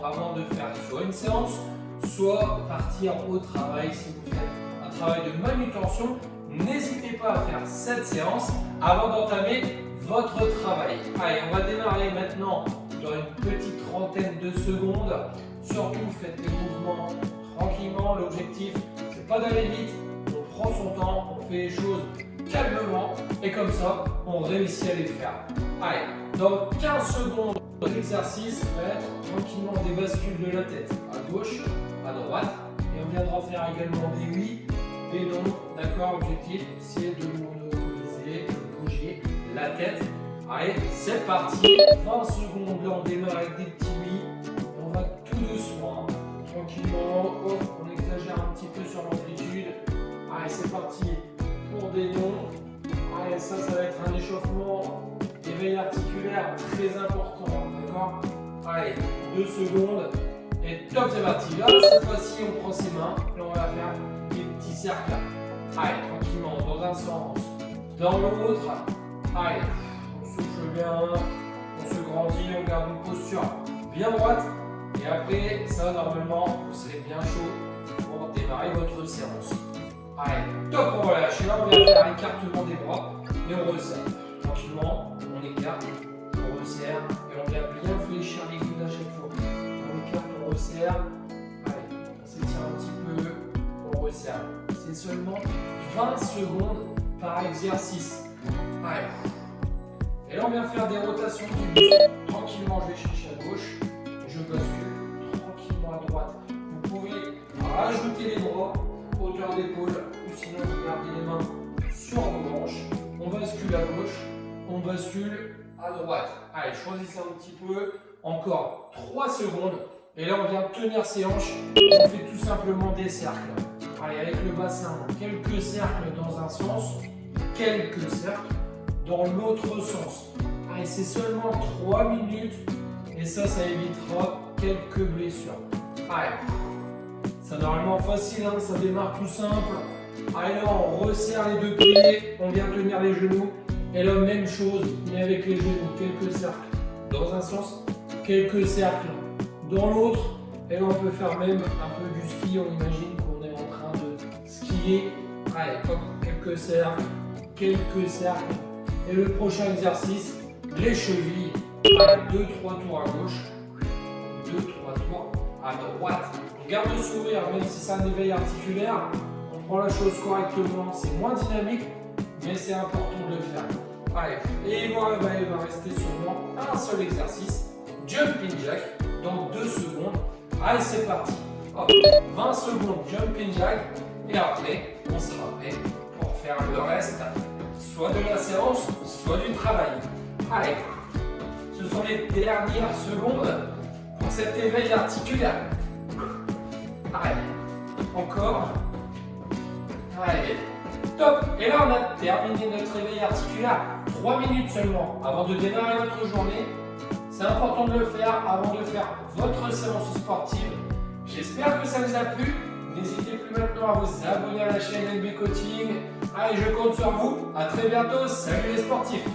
avant de faire soit une séance, soit partir au travail. Si vous faites un travail de manutention, n'hésitez pas à faire cette séance avant d'entamer votre travail. Allez, on va démarrer maintenant dans une petite trentaine de secondes. Surtout, faites les mouvements tranquillement. L'objectif, c'est pas d'aller vite. On prend son temps, on fait les choses calmement et comme ça, on réussit à les faire. Allez, dans 15 secondes, l'exercice va être tranquillement des bascules de la tête à gauche, à droite et on viendra faire également des oui, des non. D'accord, l'objectif, c'est de mobiliser, de bouger la tête. Allez, c'est parti. 20 secondes, là on démarre avec des petits oui. On va tout doucement, tranquillement. Hop, on exagère un petit peu sur l'amplitude. Allez, c'est parti pour des noms. Allez, ça va être un échauffement, éveil articulaire très important, d'accord? Allez, 2 secondes et top, c'est parti. Là, cette fois-ci, on prend ses mains et on va faire des petits cercles. Allez, tranquillement, dans un sens, dans l'autre. Allez, on souffle bien, on se grandit, on garde une posture bien droite. Et après, ça, normalement, vous serez bien chaud pour démarrer votre séance. Allez, top, on va lâcher. Là, on vient faire l'écartement des bras et on resserre. Tranquillement, on écarte, on resserre et on vient bien fléchir les coudes à chaque fois. On écarte, on resserre. Allez, on s'étire un petit peu, on resserre. C'est seulement 20 secondes par exercice. Allez. Et là, on vient faire des rotations du buste. Tranquillement, je vais chercher à gauche. Je bascule tranquillement à droite. Vous pouvez rajouter les bras, hauteur d'épaule, ou sinon vous gardez les mains sur vos hanches. On bascule à gauche, on bascule à droite. Allez, choisissez un petit peu. Encore 3 secondes. Et là, on vient tenir ses hanches. On fait tout simplement des cercles. Allez, avec le bassin, quelques cercles dans un sens, quelques cercles dans l'autre sens. Allez, c'est seulement 3 minutes. Et ça évitera quelques blessures. Allez, c'est normalement facile, hein, ça démarre tout simple. Allez, là, on resserre les deux pieds, on vient tenir les genoux. Et là, même chose, mais avec les genoux, quelques cercles dans un sens, quelques cercles dans l'autre. Et là, on peut faire même un peu du ski, on imagine qu'on est en train de skier. Allez, hop, quelques cercles. Et le prochain exercice, les chevilles. 2-3 tours à gauche, 2-3 tours à droite. On garde le sourire, même si c'est un éveil articulaire. On prend la chose correctement, c'est moins dynamique, mais c'est important de le faire. Allez, et il va rester seulement un seul exercice, jumping jack, dans 2 secondes. Allez, c'est parti. Hop, 20 secondes, jumping jack, et après, on sera prêt pour faire le reste, soit de la séance, soit du travail. Allez. Ce sont les dernières secondes pour cet éveil articulaire. Allez, encore. Allez, top. Et là, on a terminé notre éveil articulaire. 3 minutes seulement avant de démarrer votre journée. C'est important de le faire avant de faire votre séance sportive. J'espère que ça vous a plu. N'hésitez plus maintenant à vous abonner à la chaîne LB Coaching. Allez, je compte sur vous. À très bientôt. Salut les sportifs.